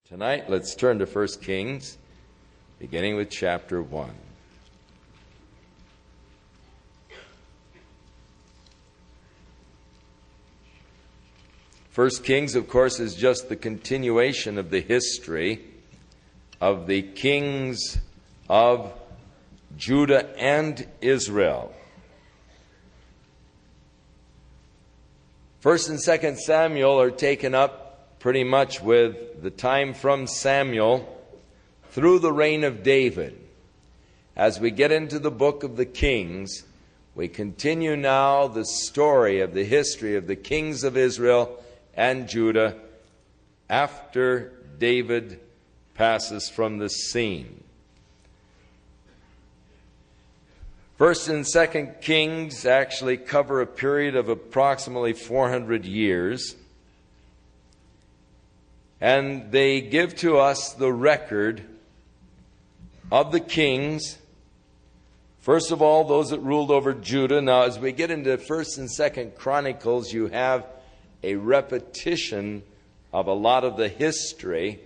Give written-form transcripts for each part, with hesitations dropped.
Tonight, let's turn to 1 Kings, beginning with chapter 1. First Kings, of course, is just the continuation of the history of the kings of Judah and Israel. 1 and 2 Samuel are taken up pretty much with the time from Samuel through the reign of David. As we get into the book of the Kings, we continue now the story of the history of the kings of Israel and Judah after David passes from the scene. 1 and 2 Kings actually cover a period of approximately 400 years. And they give to us the record of the kings. First of all, those that ruled over Judah. Now, as we get into 1st and 2nd Chronicles, you have a repetition of a lot of the history.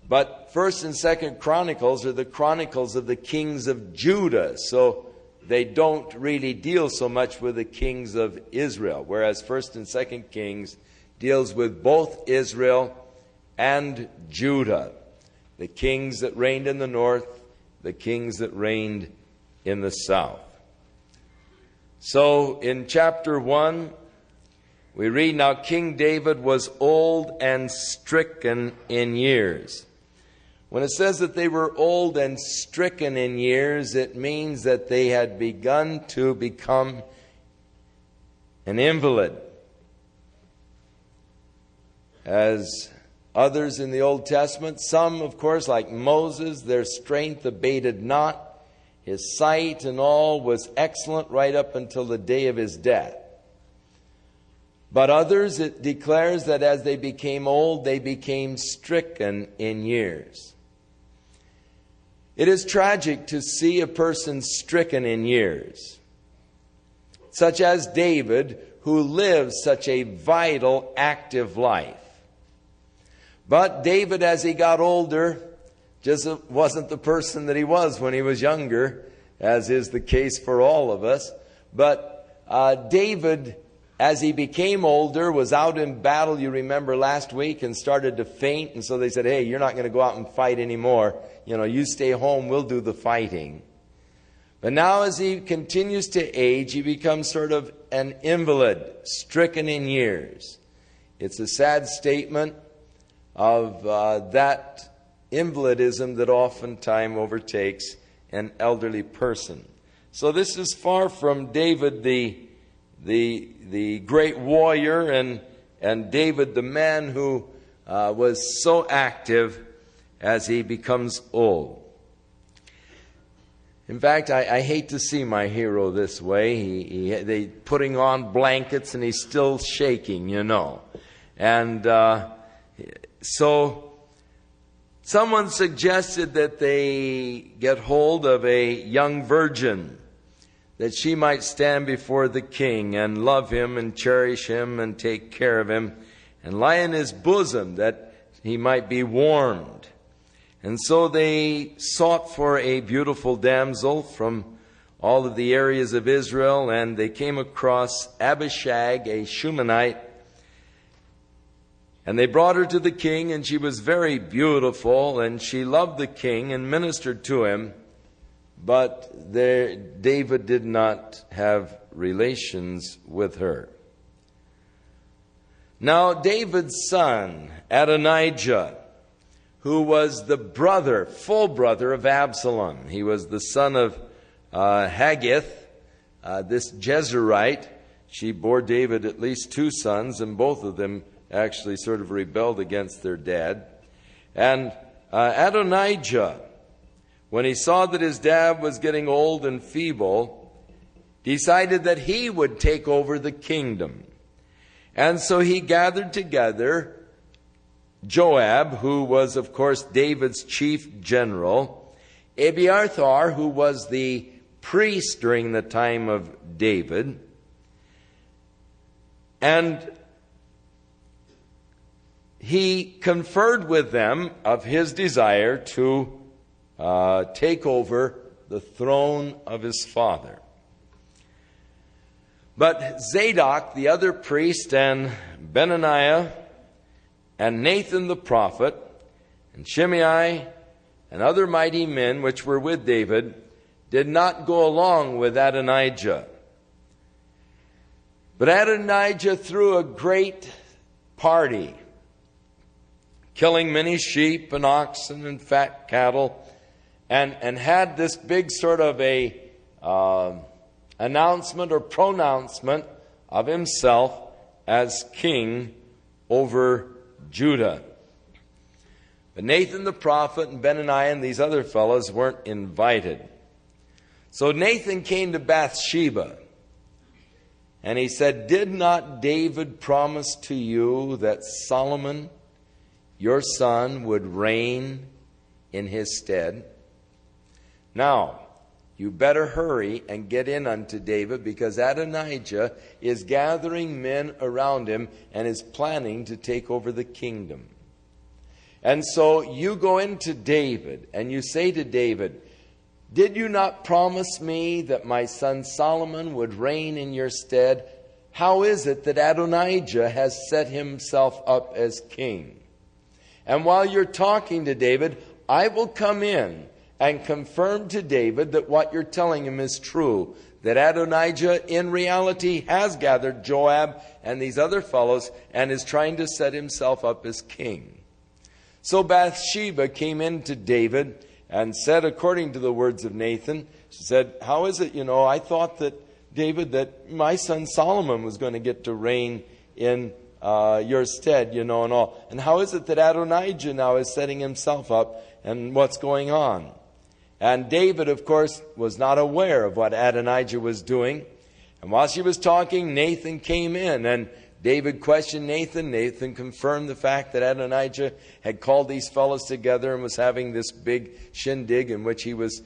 But 1st and 2nd Chronicles are the chronicles of the kings of Judah. So they don't really deal so much with the kings of Israel. Whereas 1st and 2nd Kings deals with both Israel and Judah. The kings that reigned in the north, the kings that reigned in the south. So in chapter 1, we read, "Now King David was old and stricken in years." When it says that they were old and stricken in years, it means that they had begun to become an invalid. As others in the Old Testament, some, of course, like Moses, their strength abated not. His sight and all was excellent right up until the day of his death. But others, it declares that as they became old, they became stricken in years. It is tragic to see a person stricken in years, such as David, who lived such a vital, active life. But David, as he got older, just wasn't the person that he was when he was younger, as is the case for all of us. But David, as he became older, was out in battle, you remember last week, and started to faint. And so they said, "Hey, you're not going to go out and fight anymore. You stay home, we'll do the fighting." But now as he continues to age, he becomes sort of an invalid, stricken in years. It's a sad statement of that invalidism that oftentimes overtakes an elderly person. So this is far from David the great warrior and David the man who was so active as he becomes old. In fact, I hate to see my hero this way. They putting on blankets and he's still shaking, And so someone suggested that they get hold of a young virgin, that she might stand before the king and love him and cherish him and take care of him and lie in his bosom that he might be warmed. And so they sought for a beautiful damsel from all of the areas of Israel, and they came across Abishag, a Shumanite. And they brought her to the king, and she was very beautiful, and she loved the king and ministered to him. But David did not have relations with her. Now David's son, Adonijah, who was the full brother of Absalom. He was the son of Haggith, this Jezreelite. She bore David at least 2 sons, and both of them actually sort of rebelled against their dad. And Adonijah, when he saw that his dad was getting old and feeble, decided that he would take over the kingdom. And so he gathered together Joab, who was, of course, David's chief general, Abiathar, who was the priest during the time of David, and he conferred with them of his desire to take over the throne of his father. But Zadok, the other priest, and Benaniah, and Nathan the prophet, and Shimei, and other mighty men which were with David, did not go along with Adonijah. But Adonijah threw a great party, killing many sheep and oxen and fat cattle, and had this big sort of a announcement or pronouncement of himself as king over Judah. But Nathan the prophet and Benaniah and these other fellows weren't invited. So Nathan came to Bathsheba, and he said, "Did not David promise to you that Solomon, your son, would reign in his stead? Now, you better hurry and get in unto David, because Adonijah is gathering men around him and is planning to take over the kingdom. And so you go into David and you say to David, 'Did you not promise me that my son Solomon would reign in your stead? How is it that Adonijah has set himself up as king?' And while you're talking to David, I will come in and confirm to David that what you're telling him is true, that Adonijah in reality has gathered Joab and these other fellows and is trying to set himself up as king." So Bathsheba came in to David and said, according to the words of Nathan, she said, "How is it, I thought that, David, that my son Solomon was going to get to reign in your stead, and all. And how is it that Adonijah now is setting himself up, and what's going on?" And David, of course, was not aware of what Adonijah was doing. And while she was talking, Nathan came in, and David questioned Nathan. Nathan confirmed the fact that Adonijah had called these fellows together and was having this big shindig in which he was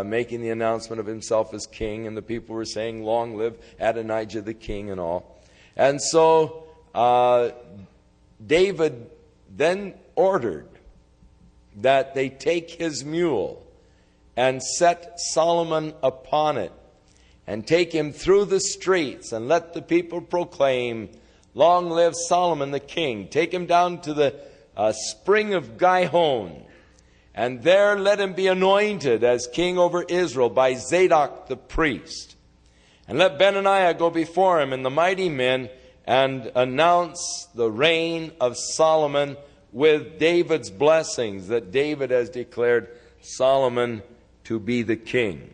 making the announcement of himself as king. And the people were saying, "Long live Adonijah the king," and all. And so David then ordered that they take his mule and set Solomon upon it, and take him through the streets, and let the people proclaim, "Long live Solomon the king." Take him down to the spring of Gihon, and there let him be anointed as king over Israel by Zadok the priest. And let Benaniah go before him and the mighty men, and announce the reign of Solomon with David's blessings, that David has declared Solomon to be the king.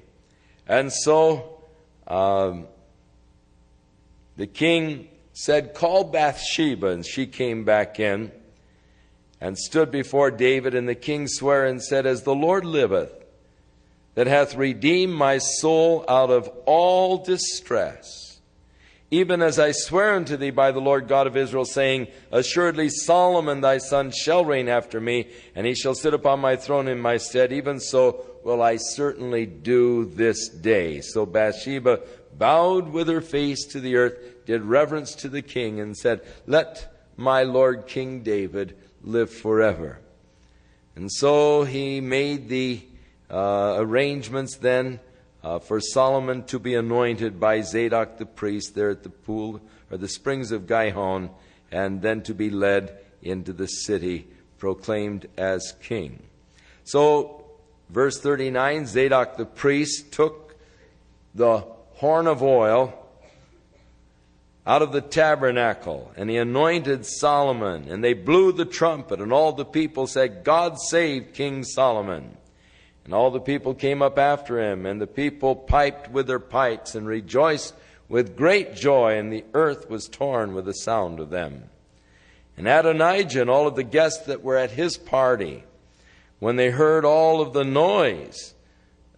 And so the king said, "Call Bathsheba," and she came back in and stood before David. And the king sware and said, "As the Lord liveth, that hath redeemed my soul out of all distress, even as I swear unto thee by the Lord God of Israel, saying, Assuredly Solomon thy son shall reign after me, and he shall sit upon my throne in my stead, even so will I certainly do this day." So Bathsheba bowed with her face to the earth, did reverence to the king, and said, "Let my Lord King David live forever." And so he made the arrangements then for Solomon to be anointed by Zadok the priest there at the pool, or the springs of Gihon, and then to be led into the city, proclaimed as king. So, verse 39, Zadok the priest took the horn of oil out of the tabernacle, and he anointed Solomon, and they blew the trumpet, and all the people said, "God save King Solomon." And all the people came up after him, and the people piped with their pipes and rejoiced with great joy, and the earth was torn with the sound of them. And Adonijah and all of the guests that were at his party, when they heard all of the noise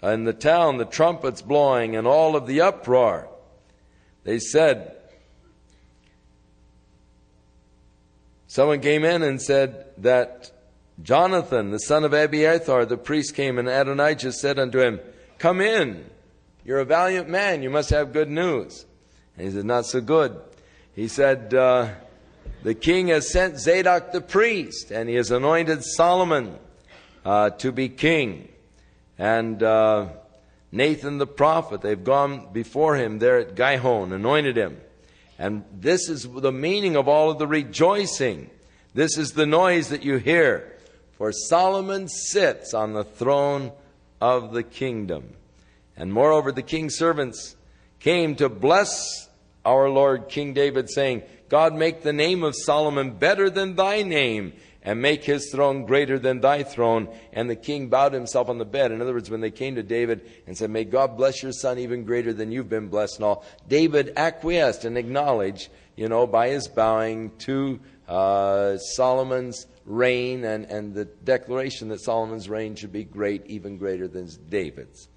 in the town, the trumpets blowing and all of the uproar, they said, someone came in and said that Jonathan, the son of Abiathar, the priest, came, and Adonijah said unto him, "Come in, you're a valiant man, you must have good news." And he said, "Not so good." He said, The king has sent Zadok the priest, and he has anointed Solomon to be king. And Nathan the prophet, they've gone before him there at Gihon, anointed him. And this is the meaning of all of the rejoicing. This is the noise that you hear. For Solomon sits on the throne of the kingdom. And moreover, the king's servants came to bless our Lord King David, saying, God, make the name of Solomon better than thy name, and make his throne greater than thy throne. And the king bowed himself on the bed. In other words, when they came to David and said, may God bless your son even greater than you've been blessed and all, David acquiesced and acknowledged, by his bowing to Solomon's reign and the declaration that Solomon's reign should be great, even greater than David's.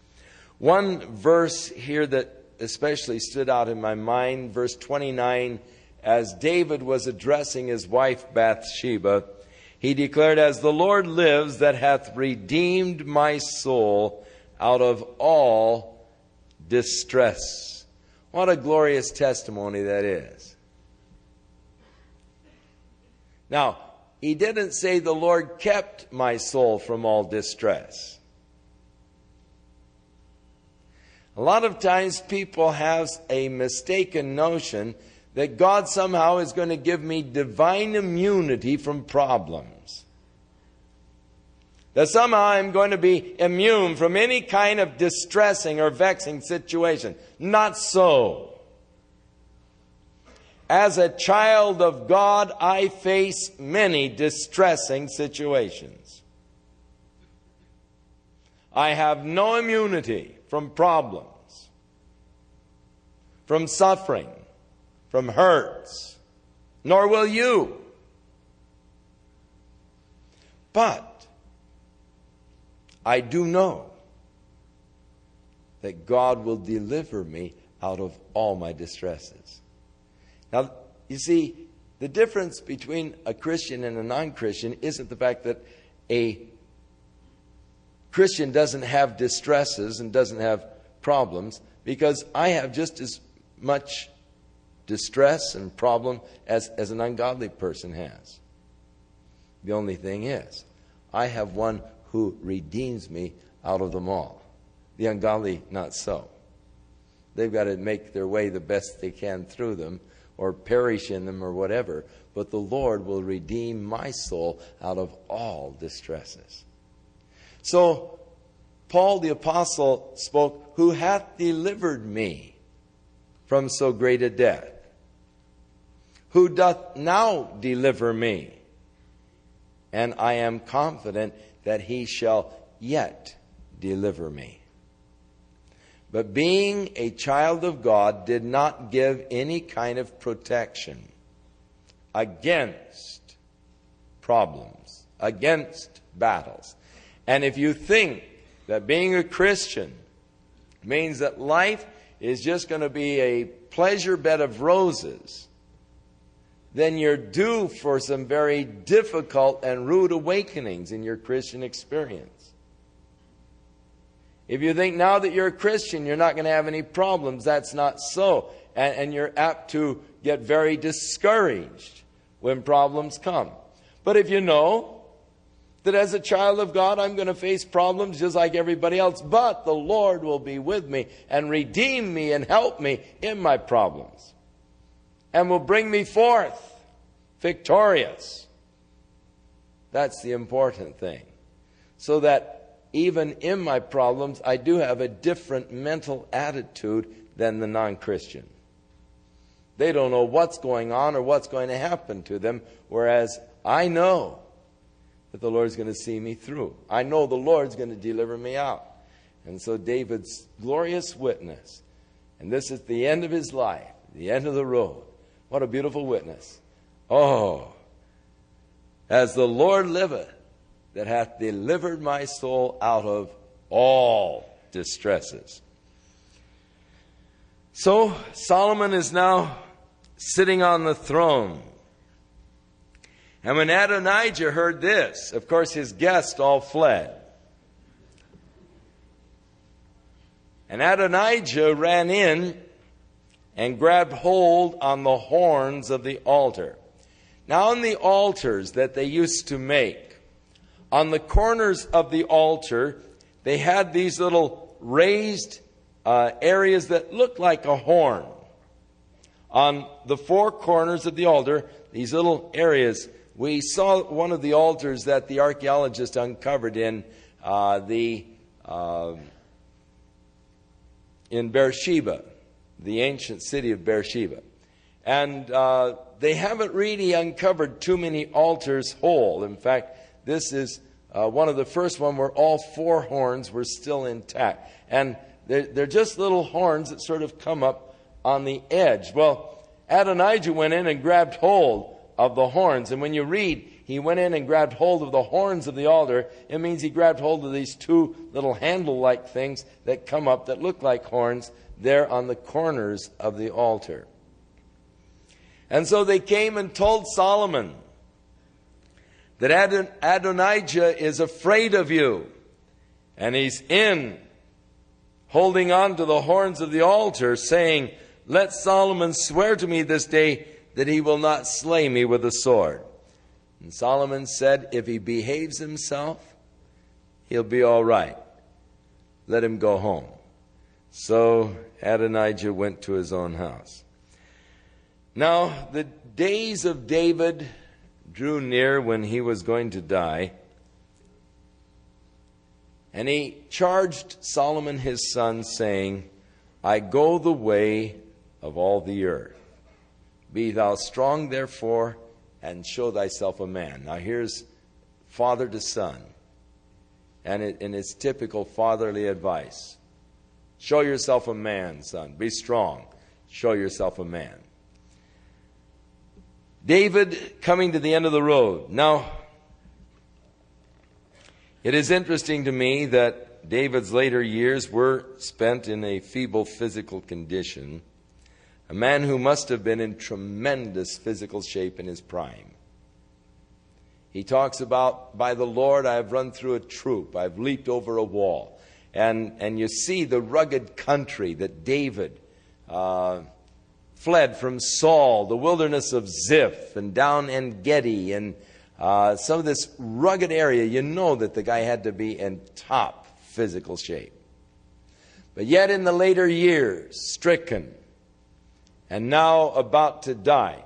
One verse here that especially stood out in my mind, verse 29, as David was addressing his wife Bathsheba, he declared, as the Lord lives that hath redeemed my soul out of all distress. What a glorious testimony that is. Now, he didn't say the Lord kept my soul from all distress. A lot of times people have a mistaken notion that God somehow is going to give me divine immunity from problems. That somehow I'm going to be immune from any kind of distressing or vexing situation. Not so. As a child of God, I face many distressing situations. I have no immunity from problems, from suffering, from hurts, nor will you. But I do know that God will deliver me out of all my distresses. Now, you see, the difference between a Christian and a non-Christian isn't the fact that a Christian doesn't have distresses and doesn't have problems, because I have just as much distress and problem as an ungodly person has. The only thing is, I have one who redeems me out of them all. The ungodly, not so. They've got to make their way the best they can through them, or perish in them, or whatever. But the Lord will redeem my soul out of all distresses. So, Paul the apostle spoke, who hath delivered me from so great a death? Who doth now deliver me? And I am confident that he shall yet deliver me. But being a child of God did not give any kind of protection against problems, against battles. And if you think that being a Christian means that life is just going to be a pleasure bed of roses, then you're due for some very difficult and rude awakenings in your Christian experience. If you think now that you're a Christian, you're not going to have any problems, that's not so. And you're apt to get very discouraged when problems come. But if you know that as a child of God, I'm going to face problems just like everybody else, but the Lord will be with me and redeem me and help me in my problems, and will bring me forth victorious. That's the important thing. So that even in my problems, I do have a different mental attitude than the non-Christian. They don't know what's going on or what's going to happen to them, whereas I know that the Lord's going to see me through. I know the Lord's going to deliver me out. And so David's glorious witness, and this is the end of his life, the end of the road. What a beautiful witness. Oh, as the Lord liveth, that hath delivered my soul out of all distresses. So Solomon is now sitting on the throne. And when Adonijah heard this, of course his guests all fled. And Adonijah ran in and grabbed hold on the horns of the altar. Now on the altars that they used to make, on the corners of the altar, they had these little raised areas that looked like a horn. On the four corners of the altar, these little areas. We saw one of the altars that the archaeologist uncovered in Beersheba, the ancient city of Beersheba. And they haven't really uncovered too many altars whole. In fact, this is one of the first one where all four horns were still intact. And they're just little horns that sort of come up on the edge. Well, Adonijah went in and grabbed hold of the horns. And when you read, he went in and grabbed hold of the horns of the altar, it means he grabbed hold of these two little handle-like things that come up that look like horns there on the corners of the altar. And so they came and told Solomon that Adonijah is afraid of you. And he's in, holding on to the horns of the altar, saying, "Let Solomon swear to me this day that he will not slay me with a sword." And Solomon said, "If he behaves himself, he'll be all right. Let him go home." So Adonijah went to his own house. Now, the days of David drew near when he was going to die. And he charged Solomon his son, saying, "I go the way of all the earth. Be thou strong, therefore, and show thyself a man." Now here's father to son. And it's typical fatherly advice. Show yourself a man, son. Be strong. Show yourself a man. David coming to the end of the road. Now, it is interesting to me that David's later years were spent in a feeble physical condition. A man who must have been in tremendous physical shape in his prime. He talks about, "By the Lord I have run through a troop, I've leaped over a wall." And you see the rugged country that David fled from Saul, the wilderness of Ziph, and down En-Gedi, and some of this rugged area. You know that the guy had to be in top physical shape. But yet in the later years, stricken, and now about to die.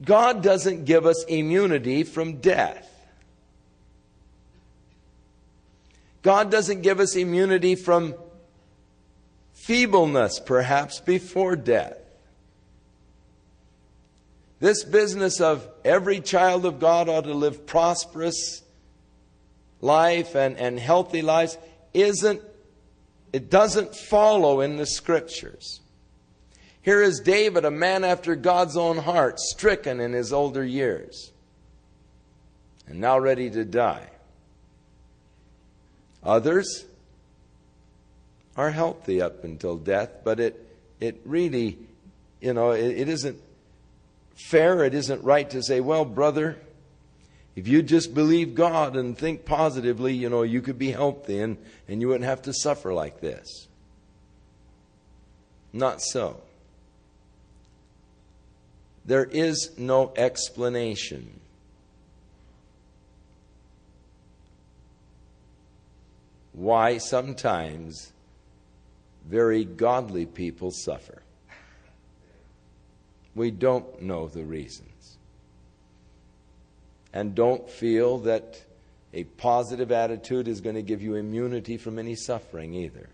God doesn't give us immunity from death. God doesn't give us immunity from feebleness, perhaps, before death. This business of every child of God ought to live prosperous life and healthy lives it doesn't follow in the Scriptures. Here is David, a man after God's own heart, stricken in his older years, and now ready to die. Others are healthy up until death, but it really, it isn't fair, it isn't right to say, "Well, brother, if you just believe God and think positively, you could be healthy and you wouldn't have to suffer like this." Not so. There is no explanation. Why sometimes very godly people suffer. We don't know the reasons. And don't feel that a positive attitude is going to give you immunity from any suffering either.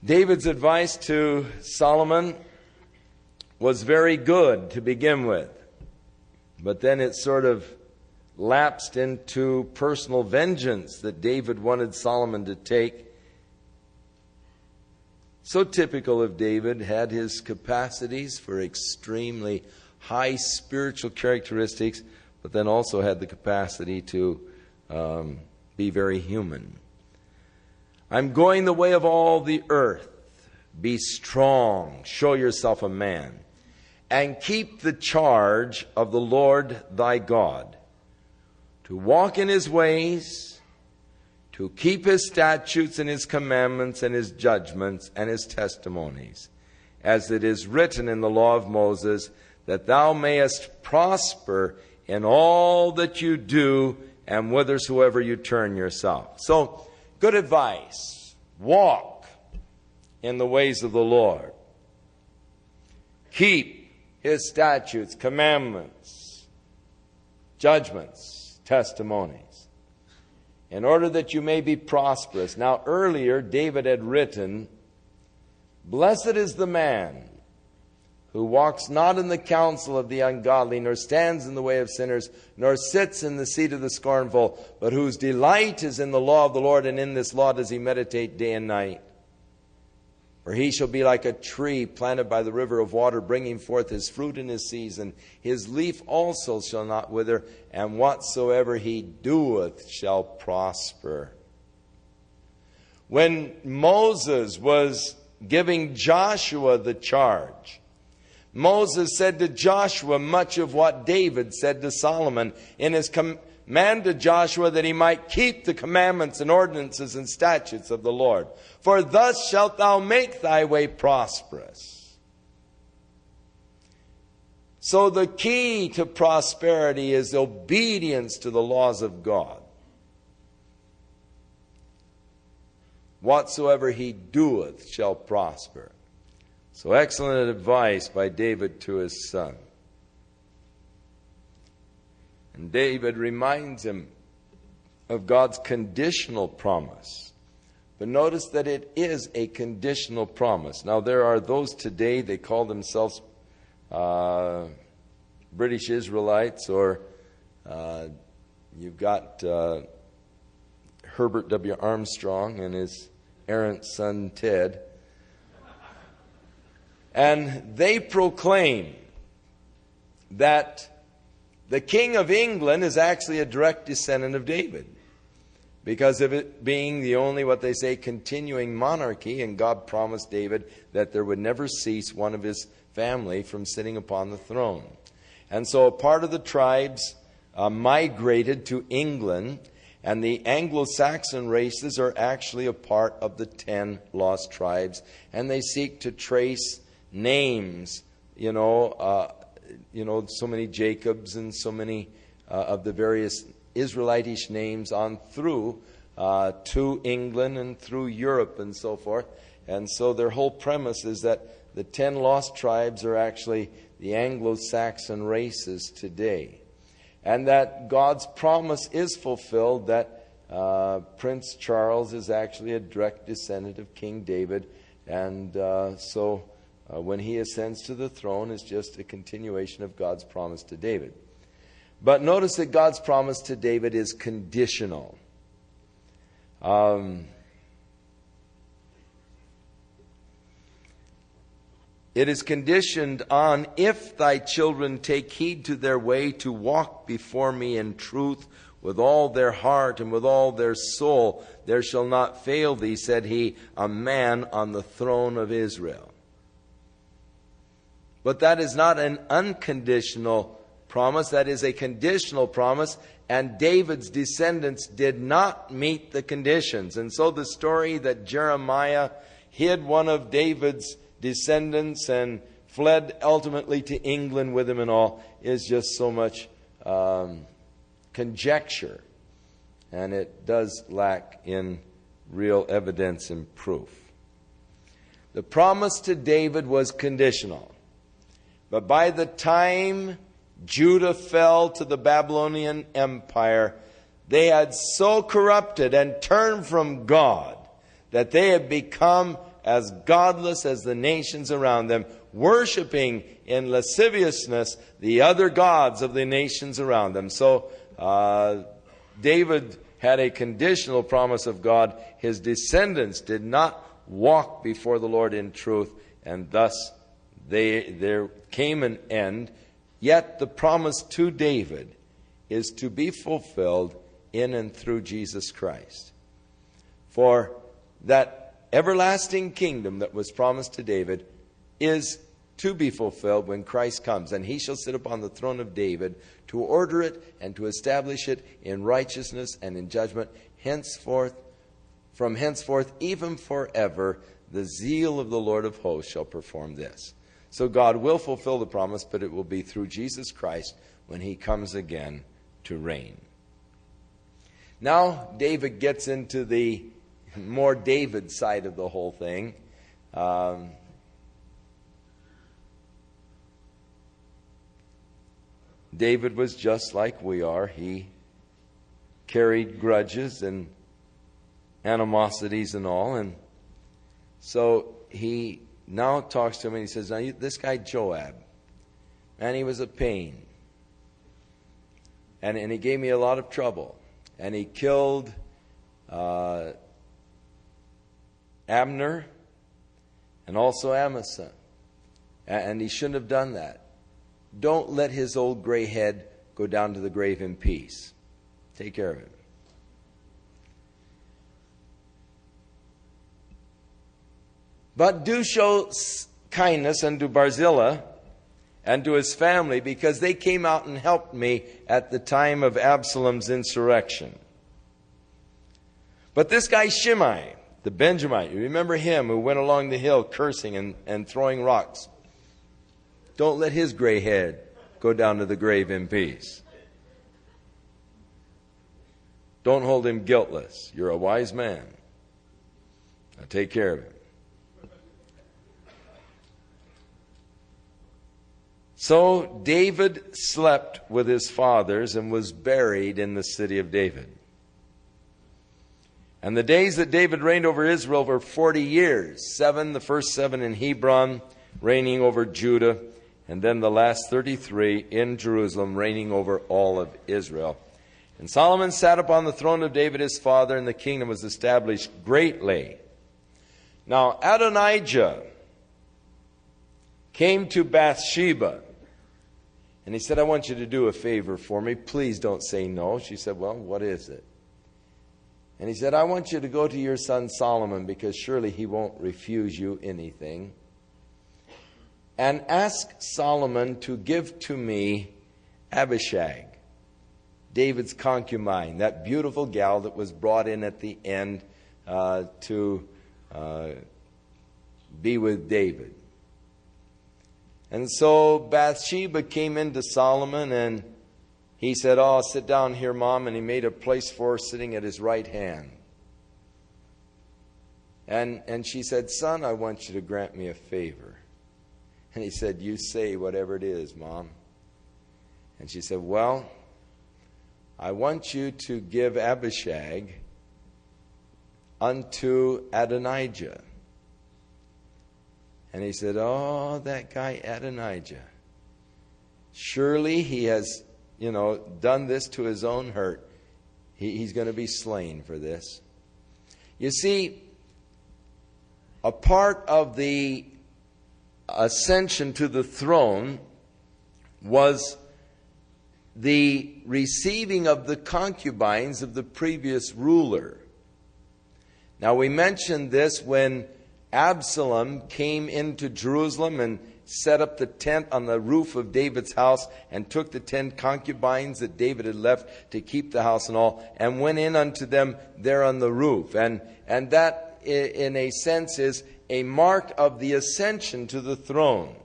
David's advice to Solomon was very good to begin with. But then it sort of lapsed into personal vengeance that David wanted Solomon to take. So typical of David, had his capacities for extremely high spiritual characteristics, but then also had the capacity to be very human. "I'm going the way of all the earth. Be strong, show yourself a man, and keep the charge of the Lord thy God, to walk in his ways, to keep his statutes and his commandments and his judgments and his testimonies, as it is written in the law of Moses, that thou mayest prosper in all that you do and whithersoever you turn yourself. So, good advice. Walk in the ways of the Lord. Keep his statutes, commandments, judgments, testimonies, in order that you may be prosperous. Now, earlier, David had written, blessed is the man who walks not in the counsel of the ungodly, nor stands in the way of sinners, nor sits in the seat of the scornful, but whose delight is in the law of the Lord, and in this law does he meditate day and night. For he shall be like a tree planted by the river of water, bringing forth his fruit in his season. His leaf also shall not wither, and whatsoever he doeth shall prosper. When Moses was giving Joshua the charge, Moses said to Joshua much of what David said to Solomon in his command to Joshua, that he might keep the commandments and ordinances and statutes of the Lord. For thus shalt thou make thy way prosperous. So the key to prosperity is obedience to the laws of God. Whatsoever he doeth shall prosper. So excellent advice by David to his son. And David reminds him of God's conditional promise. But notice that it is a conditional promise. Now there are those today, they call themselves British Israelites, or you've got Herbert W. Armstrong and his errant son Ted. And they proclaim that the King of England is actually a direct descendant of David, because of it being the only, what they say, continuing monarchy, and God promised David that there would never cease one of his family from sitting upon the throne. And so a part of the tribes migrated to England, and the Anglo-Saxon races are actually a part of the 10 lost tribes, and they seek to trace names, so many Jacobs and so many of the various Israelitish names on through to England and through Europe and so forth. And so their whole premise is that the 10 lost tribes are actually the Anglo-Saxon races today. And that God's promise is fulfilled, that Prince Charles is actually a direct descendant of King David. And when he ascends to the throne, it's just a continuation of God's promise to David. But notice that God's promise to David is conditional. It is conditioned on, if thy children take heed to their way to walk before me in truth with all their heart and with all their soul, there shall not fail thee, said he, a man on the throne of Israel. But that is not an unconditional promise. That is a conditional promise. And David's descendants did not meet the conditions. And so the story that Jeremiah hid one of David's descendants and fled ultimately to England with him and all is just so much conjecture. And it does lack in real evidence and proof. The promise to David was conditional. But by the time Judah fell to the Babylonian Empire, they had so corrupted and turned from God that they had become as godless as the nations around them, worshiping in lasciviousness the other gods of the nations around them. So David had a conditional promise of God. His descendants did not walk before the Lord in truth, and thus there came an end. Yet the promise to David is to be fulfilled in and through Jesus Christ. For that everlasting kingdom that was promised to David is to be fulfilled when Christ comes. And he shall sit upon the throne of David to order it and to establish it in righteousness and in judgment henceforth from henceforth, even forever, the zeal of the Lord of hosts shall perform this. So God will fulfill the promise, but it will be through Jesus Christ when he comes again to reign. Now, David gets into the more David side of the whole thing. David was just like we are. He carried grudges and animosities and all. And so he now talks to him and he says, now this guy Joab, man, he was a pain. And he gave me a lot of trouble. And he killed Abner and also Amasa. And he shouldn't have done that. Don't let his old gray head go down to the grave in peace. Take care of him. But do show kindness unto Barzillai and to his family, because they came out and helped me at the time of Absalom's insurrection. But this guy Shimei, the Benjamite, you remember him who went along the hill cursing and throwing rocks? Don't let his gray head go down to the grave in peace. Don't hold him guiltless. You're a wise man. Now take care of him. So David slept with his fathers and was buried in the city of David. And the days that David reigned over Israel were 40 years. The first 7 in Hebron, reigning over Judah, and then the last 33 in Jerusalem, reigning over all of Israel. And Solomon sat upon the throne of David his father, and the kingdom was established greatly. Now Adonijah came to Bathsheba, and he said, I want you to do a favor for me. Please don't say no. She said, well, what is it? And he said, I want you to go to your son Solomon, because surely he won't refuse you anything. And ask Solomon to give to me Abishag, David's concubine, that beautiful gal that was brought in at the end to be with David. And so Bathsheba came into Solomon, and he said, oh, sit down here, Mom. And he made a place for her sitting at his right hand. And she said, son, I want you to grant me a favor. And he said, you say whatever it is, Mom. And she said, well, I want you to give Abishag unto Adonijah. And he said, oh, that guy Adonijah. Surely he has, done this to his own hurt. He's going to be slain for this. You see, a part of the ascension to the throne was the receiving of the concubines of the previous ruler. Now, we mentioned this when Absalom came into Jerusalem and set up the tent on the roof of David's house and took the 10 concubines that David had left to keep the house and all, and went in unto them there on the roof. And that, in a sense, is a mark of the ascension to the throne.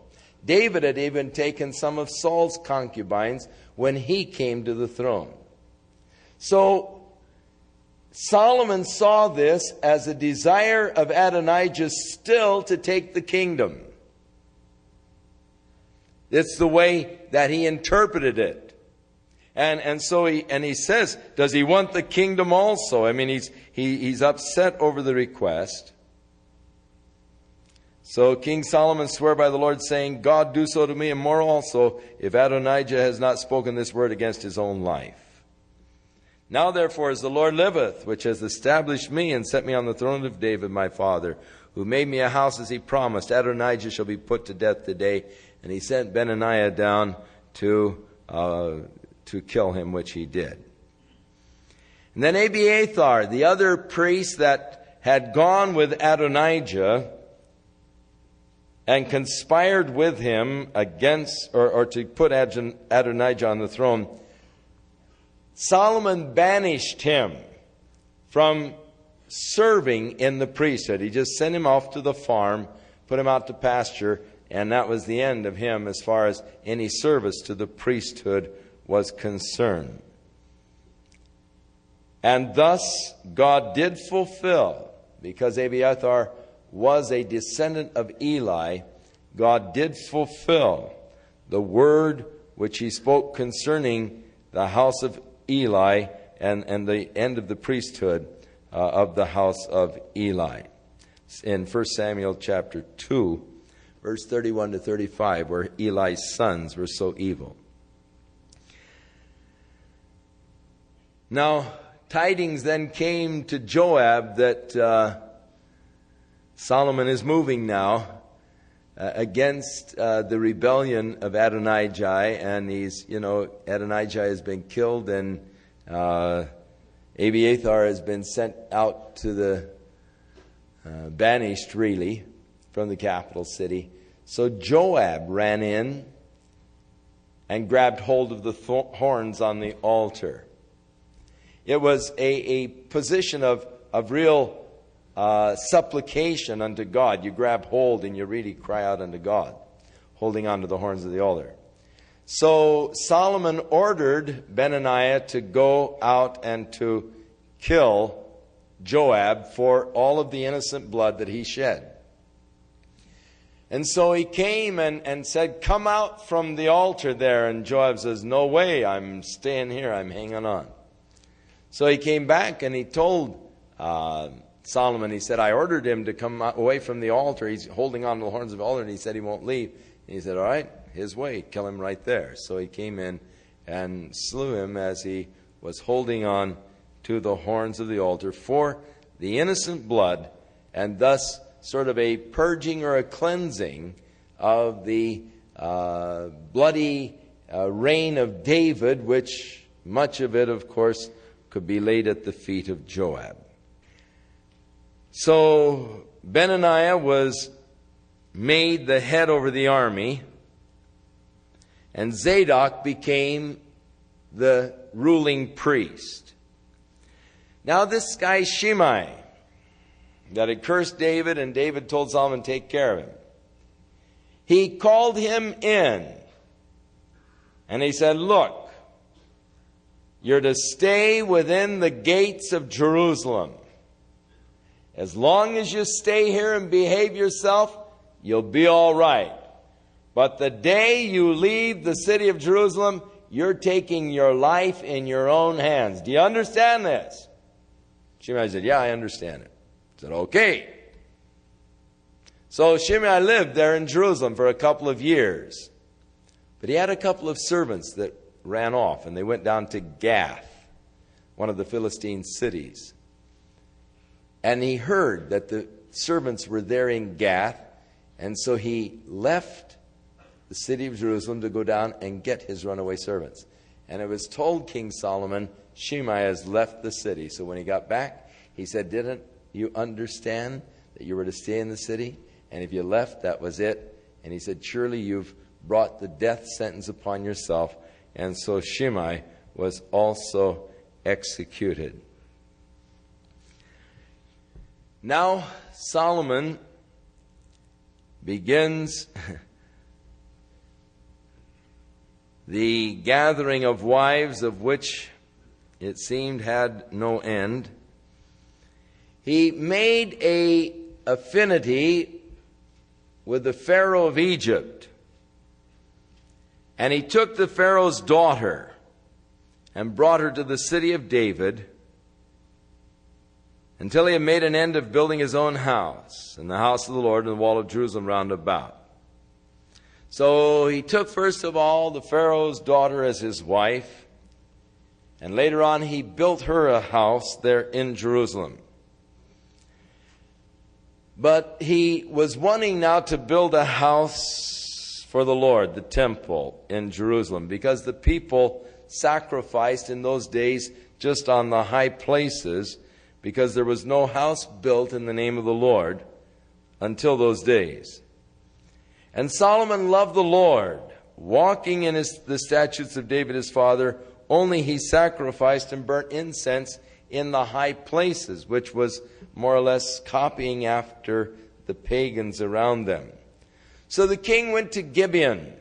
David had even taken some of Saul's concubines when he came to the throne. So Solomon saw this as a desire of Adonijah still to take the kingdom. It's the way that he interpreted it. And so he says, does he want the kingdom also? I mean, he's upset over the request. So King Solomon swore by the Lord, saying, God do so to me and more also, if Adonijah has not spoken this word against his own life. Now therefore, as the Lord liveth, which has established me and set me on the throne of David my father, who made me a house as he promised, Adonijah shall be put to death today. And he sent Benaiah down to kill him, which he did. And then Abiathar, the other priest that had gone with Adonijah and conspired with him against, or to put Adonijah on the throne, Solomon banished him from serving in the priesthood. He just sent him off to the farm, put him out to pasture, and that was the end of him as far as any service to the priesthood was concerned. And thus God did fulfill, because Abiathar was a descendant of Eli, God did fulfill the word which he spoke concerning the house of Eli and the end of the priesthood of the house of Eli. In 1 Samuel chapter 2, verse 31 to 35, where Eli's sons were so evil. Now, tidings then came to Joab that Solomon is moving now against the rebellion of Adonijah, and Adonijah has been killed, and Abiathar has been sent out to the banished, really, from the capital city. So Joab ran in and grabbed hold of the horns on the altar. It was a position of real supplication unto God. You grab hold and you really cry out unto God, holding on to the horns of the altar. So Solomon ordered Benaiah to go out and to kill Joab for all of the innocent blood that he shed. And so he came and said, "Come out from the altar there." And Joab says, "No way, I'm staying here, I'm hanging on." So he came back and he told Solomon, he said, "I ordered him to come away from the altar. He's holding on to the horns of the altar," and he said he won't leave. And he said, "All right, his way, kill him right there." So he came in and slew him as he was holding on to the horns of the altar for the innocent blood, and thus sort of a purging or a cleansing of the bloody reign of David, which much of it, of course, could be laid at the feet of Joab. So Benaiah was made the head over the army, and Zadok became the ruling priest. Now this guy Shimei, that had cursed David, and David told Solomon to take care of him, he called him in, and he said, "Look, you're to stay within the gates of Jerusalem. As long as you stay here and behave yourself, you'll be all right. But the day you leave the city of Jerusalem, you're taking your life in your own hands. Do you understand this?" Shimei said, "Yeah, I understand it." He said, "Okay." So Shimei lived there in Jerusalem for a couple of years. But he had a couple of servants that ran off, and they went down to Gath, one of the Philistine cities. And he heard that the servants were there in Gath, and so he left the city of Jerusalem to go down and get his runaway servants. And it was told King Solomon, "Shimei has left the city." So when he got back, he said, "Didn't you understand that you were to stay in the city? And if you left, that was it." And he said, "Surely you've brought the death sentence upon yourself." And so Shimei was also executed. Now Solomon begins the gathering of wives, of which it seemed had no end. He made an affinity with the Pharaoh of Egypt. And he took the Pharaoh's daughter and brought her to the city of David, until he had made an end of building his own house, and the house of the Lord, and the wall of Jerusalem round about. So he took first of all the Pharaoh's daughter as his wife, and later on he built her a house there in Jerusalem. But he was wanting now to build a house for the Lord, the temple in Jerusalem, because the people sacrificed in those days just on the high places, because there was no house built in the name of the Lord until those days. And Solomon loved the Lord, walking in the statutes of David his father. Only he sacrificed and burnt incense in the high places, which was more or less copying after the pagans around them. So the king went to Gibeon,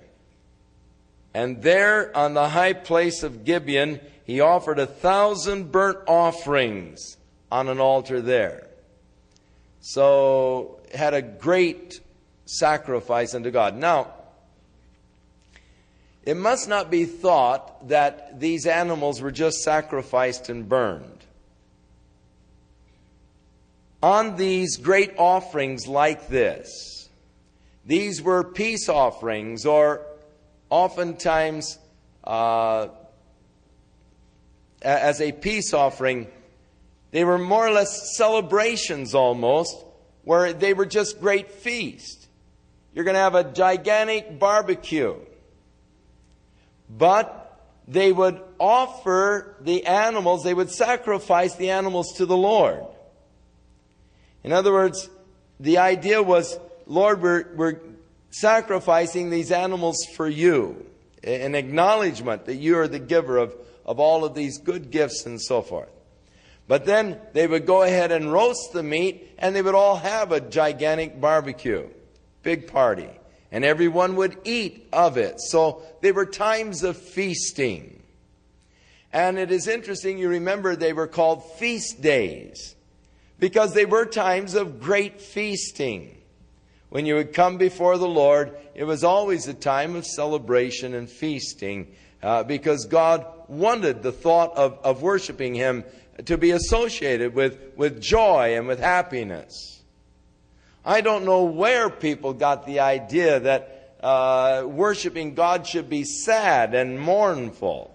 and there on the high place of Gibeon, he offered 1,000 burnt offerings on an altar there. So had a great sacrifice unto God. Now, it must not be thought that these animals were just sacrificed and burned. On these great offerings like this, these were peace offerings, or oftentimes as a peace offering, they were more or less celebrations almost, where they were just great feast. You're going to have a gigantic barbecue. But they would offer the animals, they would sacrifice the animals to the Lord. In other words, the idea was, Lord, we're sacrificing these animals for you. An acknowledgement that you are the giver of all of these good gifts and so forth. But then they would go ahead and roast the meat, and they would all have a gigantic barbecue. Big party. And everyone would eat of it. So they were times of feasting. And it is interesting, you remember they were called feast days, because they were times of great feasting. When you would come before the Lord, it was always a time of celebration and feasting, because God wanted the thought of worshiping Him to be associated with joy and with happiness. I don't know where people got the idea that worshiping God should be sad and mournful.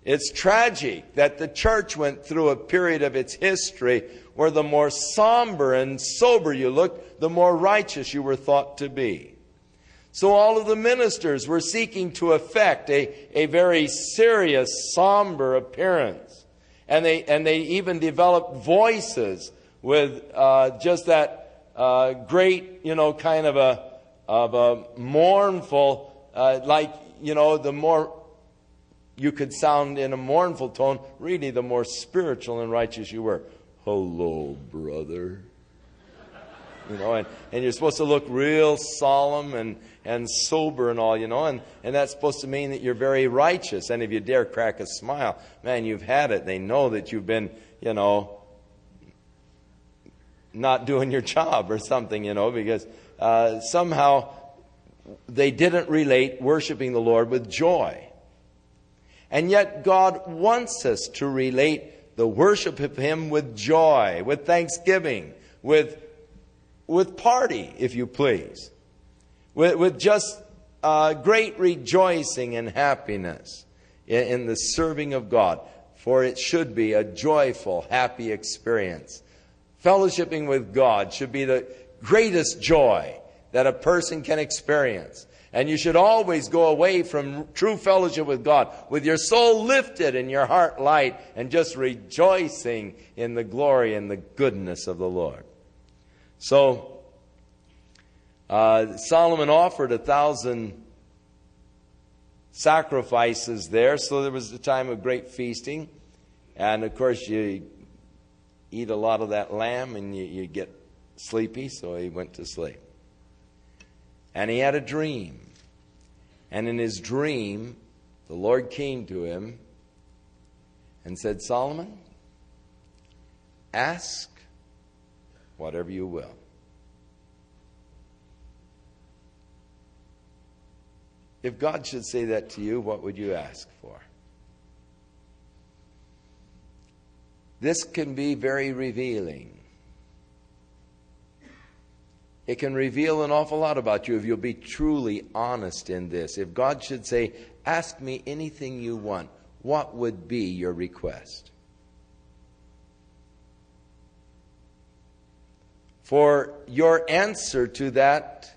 It's tragic that the church went through a period of its history where the more somber and sober you looked, the more righteous you were thought to be. So all of the ministers were seeking to effect a very serious, somber appearance. And they even developed voices with just that great, kind of a mournful, the more you could sound in a mournful tone, really the more spiritual and righteous you were. Hello, brother. And you're supposed to look real solemn and sober and all, and that's supposed to mean that you're very righteous. And if you dare crack a smile, man, you've had it. They know that you've been, not doing your job or something, because somehow they didn't relate worshiping the Lord with joy. And yet God wants us to relate the worship of Him with joy, with thanksgiving, with party, if you please, with just great rejoicing and happiness in the serving of God. For it should be a joyful, happy experience. Fellowshipping with God should be the greatest joy that a person can experience. And you should always go away from true fellowship with God with your soul lifted and your heart light and just rejoicing in the glory and the goodness of the Lord. So, Solomon offered 1,000 sacrifices there. So there was a time of great feasting. And of course, you eat a lot of that lamb and you get sleepy, so he went to sleep. And he had a dream. And in his dream, the Lord came to him and said, Solomon, ask whatever you will. If God should say that to you, what would you ask for? This can be very revealing. It can reveal an awful lot about you if you'll be truly honest in this. If God should say, ask me anything you want, what would be your request? For your answer to that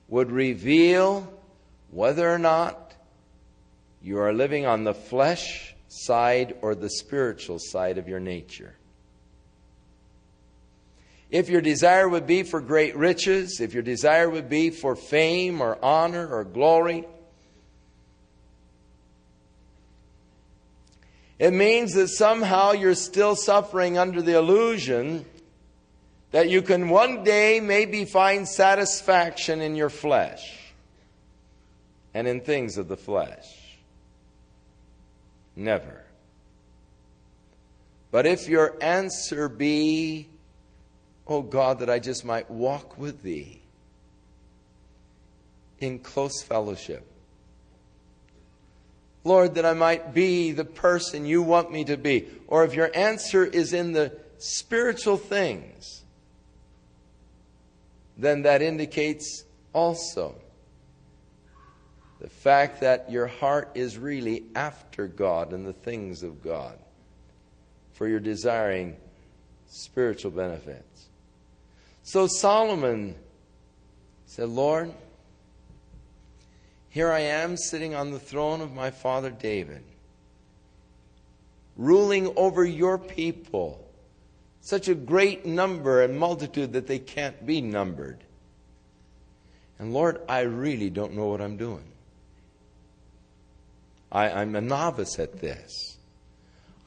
would reveal whether or not you are living on the flesh side or the spiritual side of your nature. If your desire would be for great riches, if your desire would be for fame or honor or glory, It means that somehow you're still suffering under the illusion that you can one day maybe find satisfaction in your flesh and in things of the flesh. Never. But if your answer be, "Oh God, that I just might walk with Thee in close fellowship. Lord, that I might be the person You want me to be." Or if your answer is in the spiritual things, then that indicates also the fact that your heart is really after God and the things of God, for you're desiring spiritual benefits. So Solomon said, "Lord, here I am sitting on the throne of my father David, ruling over Your people, such a great number and multitude that they can't be numbered. And Lord, I really don't know what I'm doing. I'm a novice at this.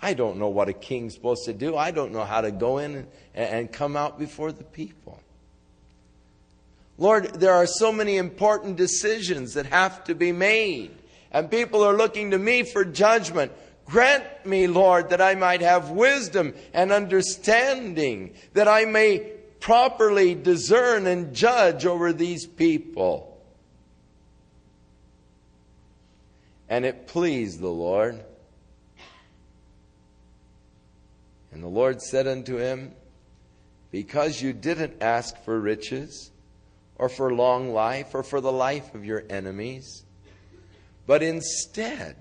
I don't know what a king's supposed to do. I don't know how to go in and come out before the people. Lord, there are so many important decisions that have to be made, and people are looking to me for judgment. Grant me, Lord, that I might have wisdom and understanding, that I may properly discern and judge over these people." And it pleased the Lord. And the Lord said unto him, "Because you didn't ask for riches, or for long life, or for the life of your enemies, but instead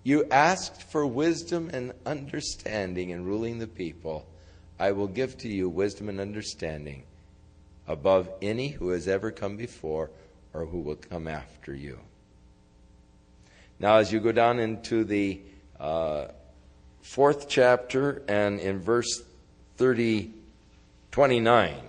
you asked for wisdom and understanding in ruling the people, I will give to you wisdom and understanding above any who has ever come before or who will come after you." Now, as you go down into the 4th chapter and in verse 29,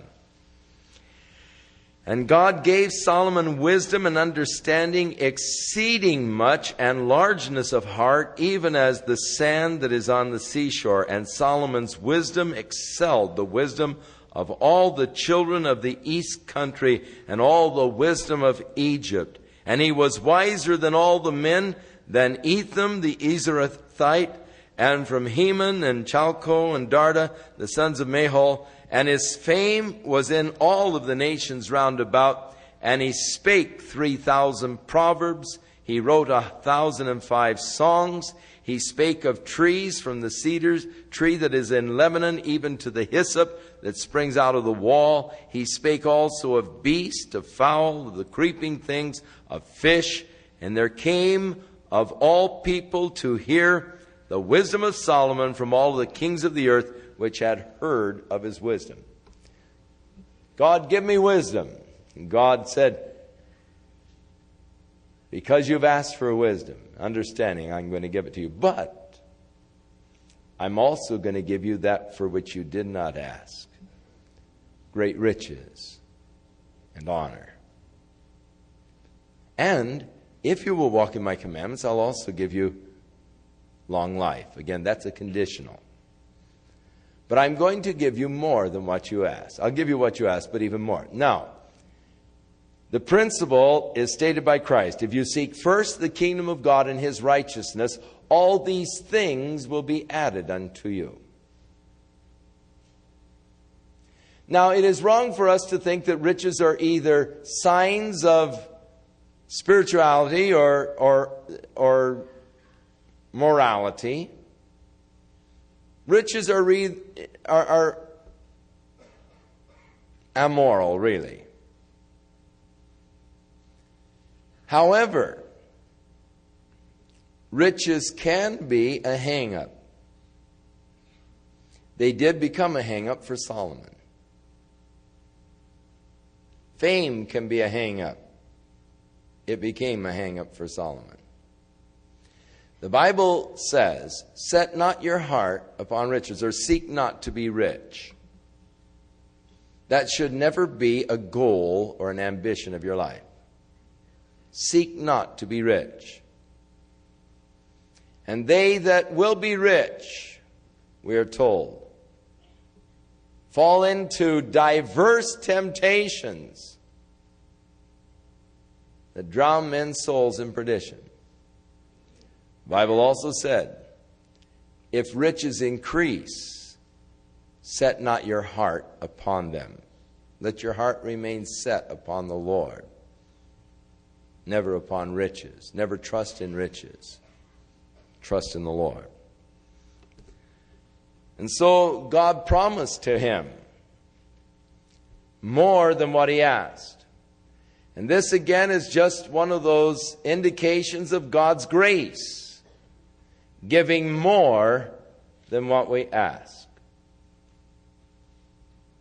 "And God gave Solomon wisdom and understanding exceeding much, and largeness of heart, even as the sand that is on the seashore. And Solomon's wisdom excelled the wisdom of all the children of the east country, and all the wisdom of Egypt. And he was wiser than all the men, than Etham the Ezrathite, and from Heman and Chalco and Darda, the sons of Mahol. And his fame was in all of the nations round about. And he spake 3,000 proverbs. He wrote 1,005 songs. He spake of trees, from the cedars, tree that is in Lebanon, even to the hyssop that springs out of the wall. He spake also of beast, of fowl, of the creeping things, of fish. And there came of all people to hear the wisdom of Solomon from all the kings of the earth, which had heard of his wisdom." God, give me wisdom. And God said, "Because you've asked for wisdom, understanding, I'm going to give it to you. But I'm also going to give you that for which you did not ask. Great riches and honor. And if you will walk in my commandments, I'll also give you long life." Again, that's a conditional. "But I'm going to give you more than what you ask." I'll give you what you ask, but even more. Now, the principle is stated by Christ. If you seek first the kingdom of God and His righteousness, all these things will be added unto you. Now, it is wrong for us to think that riches are either signs of spirituality or morality. Riches are amoral, really. However, riches can be a hang-up. They did become a hang-up for Solomon. Fame can be a hang-up. It became a hang-up for Solomon. The Bible says, "Set not your heart upon riches," or seek not to be rich. That should never be a goal or an ambition of your life. Seek not to be rich. And they that will be rich, we are told, fall into diverse temptations that drown men's souls in perdition. The Bible also said, if riches increase, set not your heart upon them. Let your heart remain set upon the Lord, never upon riches. Never trust in riches. Trust in the Lord. And so God promised to him more than what he asked. And this again is just one of those indications of God's grace, giving more than what we ask.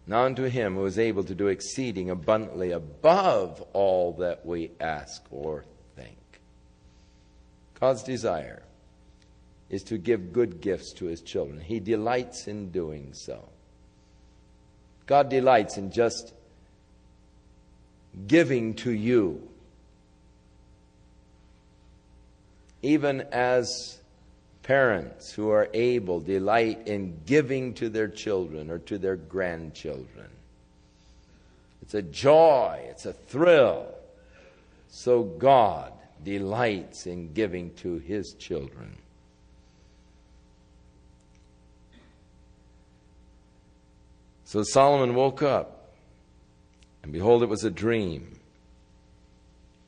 Now unto him who is able to do exceeding abundantly above all that we ask or think. God's desire is to give good gifts to his children. He delights in doing so. God delights in just giving to you. Even as parents who are able delight in giving to their children or to their grandchildren. It's a joy, it's a thrill. So God delights in giving to his children. So Solomon woke up, and behold, it was a dream.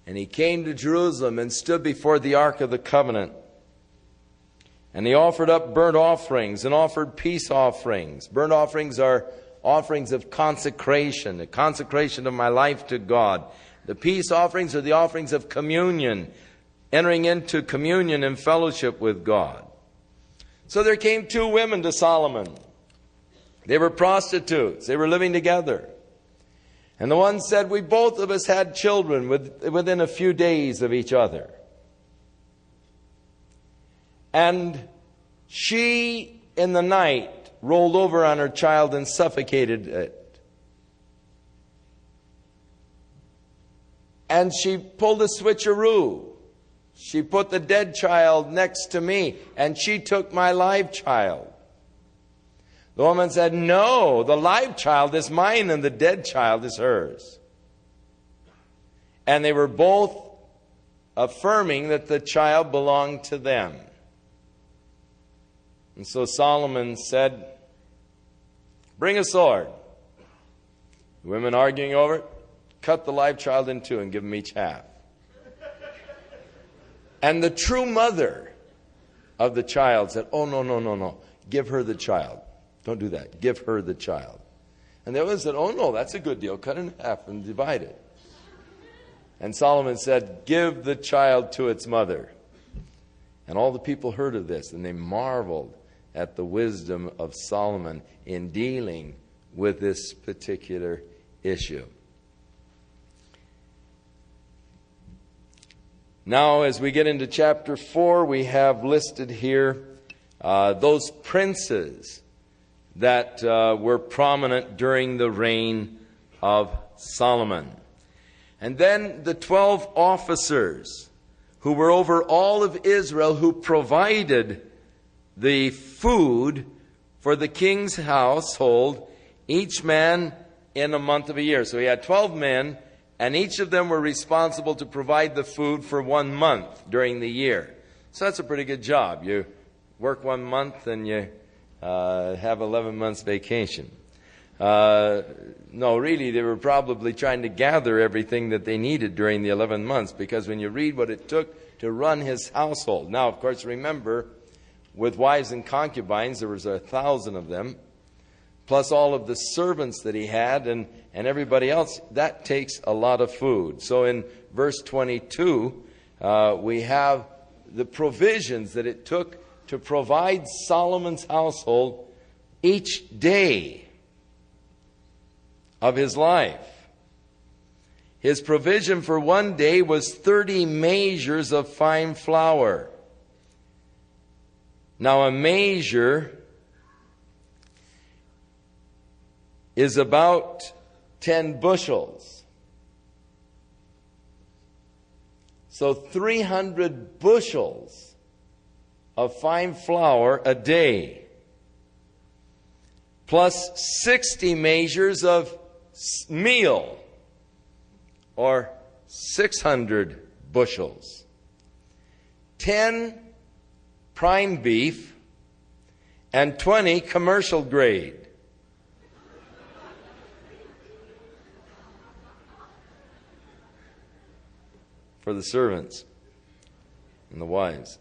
And he came to Jerusalem and stood before the ark of the covenant. And he offered up burnt offerings and offered peace offerings. Burnt offerings are offerings of consecration, the consecration of my life to God. The peace offerings are the offerings of communion, entering into communion and fellowship with God. So there came two women to Solomon. They were prostitutes. They were living together. And the one said, we both of us had children within a few days of each other. And she, in the night, rolled over on her child and suffocated it. And she pulled a switcheroo. She put the dead child next to me, and she took my live child. The woman said, no, the live child is mine and the dead child is hers. And they were both affirming that the child belonged to them. And so Solomon said, bring a sword. The women arguing over it, cut the live child in two and give them each half. And the true mother of the child said, oh, no, give her the child. Don't do that. Give her the child. And the other said, oh no, that's a good deal. Cut it in half and divide it. And Solomon said, give the child to its mother. And all the people heard of this, and they marveled at the wisdom of Solomon in dealing with this particular issue. Now, as we get into chapter 4, we have listed here those princes that were prominent during the reign of Solomon. And then the 12 officers who were over all of Israel, who provided the food for the king's household, each man in a month of a year. So he had 12 men, and each of them were responsible to provide the food for 1 month during the year. So that's a pretty good job. You work 1 month and you have 11 months vacation. No, really, they were probably trying to gather everything that they needed during the 11 months, because when you read what it took to run his household. Now, of course, remember, with wives and concubines, there was 1,000 of them, plus all of the servants that he had and everybody else. That takes a lot of food. So in verse 22, we have the provisions that it took to provide Solomon's household each day of his life. His provision for 1 day was 30 measures of fine flour. Now, a measure is about 10 bushels. So 300 bushels of fine flour a day, plus 60 measures of meal, or 600 bushels, 10 prime beef, and 20 commercial grade. For the servants and the wives.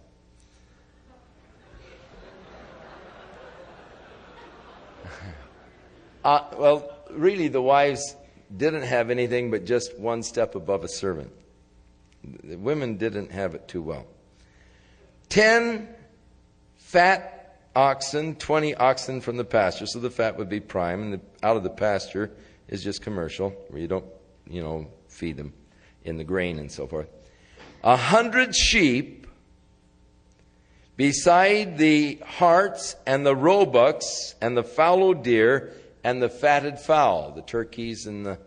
Well, really, the wives didn't have anything but just one step above a servant. The women didn't have it too well. 10 fat oxen, 20 oxen from the pasture. So the fat would be prime, and out of the pasture is just commercial, where you don't, feed them in the grain and so forth. 100 sheep, beside the harts and the roebucks and the fallow deer and the fatted fowl, the turkeys and the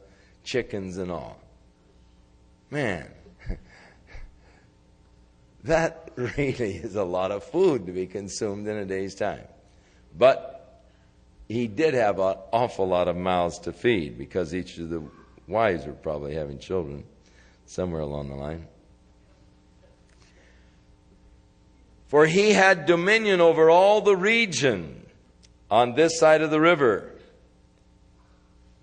chickens and all. Man, that really is a lot of food to be consumed in a day's time. But he did have an awful lot of mouths to feed, because each of the wives were probably having children somewhere along the line. For he had dominion over all the region on this side of the river,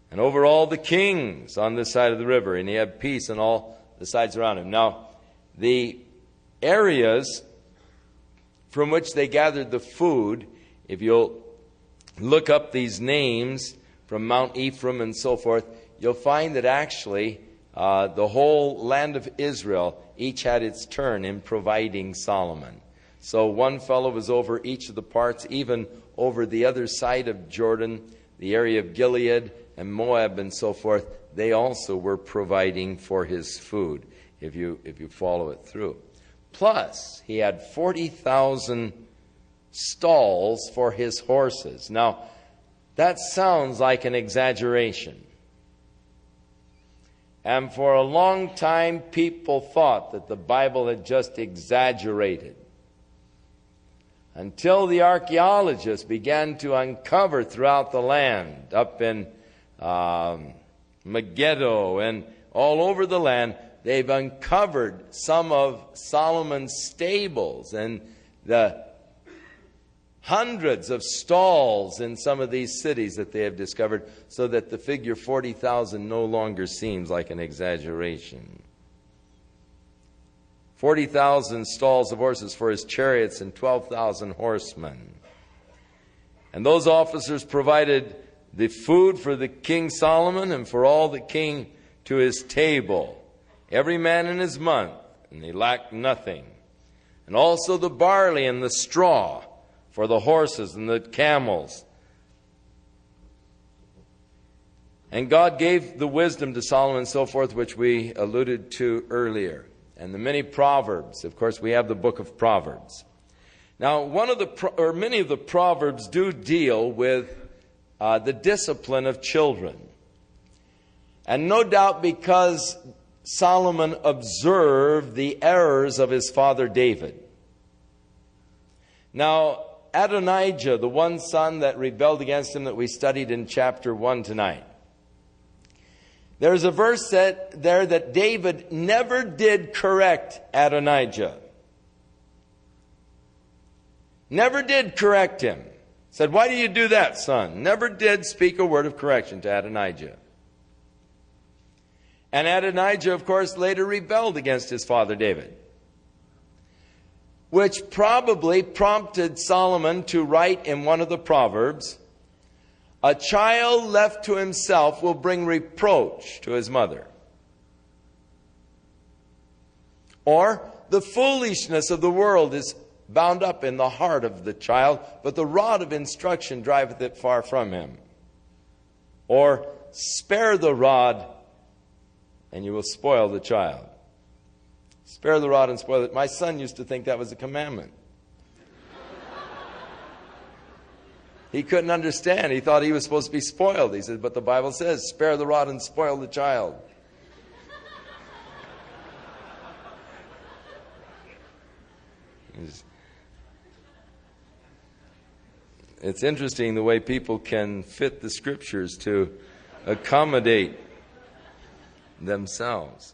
and over all the kings on this side of the river, and he had peace on all the sides around him. Now, the areas from which they gathered the food, if you'll look up these names from Mount Ephraim and so forth, you'll find that actually the whole land of Israel each had its turn in providing Solomon. So one fellow was over each of the parts, even over the other side of Jordan, the area of Gilead and Moab and so forth. They also were providing for his food, if you follow it through. Plus, he had 40,000 stalls for his horses. Now, that sounds like an exaggeration. And for a long time, people thought that the Bible had just exaggerated, until the archaeologists began to uncover throughout the land, up in Megiddo and all over the land. They've uncovered some of Solomon's stables and the hundreds of stalls in some of these cities that they have discovered, so that the figure 40,000 no longer seems like an exaggeration. 40,000 stalls of horses for his chariots and 12,000 horsemen. And those officers provided the food for the King Solomon and for all that came to his table, every man in his month, and they lacked nothing. And also the barley and the straw for the horses and the camels. And God gave the wisdom to Solomon and so forth, which we alluded to earlier. And the many proverbs. Of course, we have the book of Proverbs. Now, many of the proverbs do deal with the discipline of children. And no doubt because Solomon observed the errors of his father David. Now, Adonijah, the one son that rebelled against him that we studied in chapter 1 tonight. There's a verse there that David never did correct Adonijah. Never did correct him. Said, "Why do you do that, son?" Never did speak a word of correction to Adonijah. And Adonijah, of course, later rebelled against his father David, which probably prompted Solomon to write in one of the Proverbs, "A child left to himself will bring reproach to his mother." Or, "The foolishness of the world is bound up in the heart of the child, but the rod of instruction driveth it far from him." Or, "Spare the rod, and you will spoil the child." Spare the rod and spoil it. My son used to think that was a commandment. He couldn't understand. He thought he was supposed to be spoiled. He said, but the Bible says, spare the rod and spoil the child. It's interesting the way people can fit the Scriptures to accommodate themselves.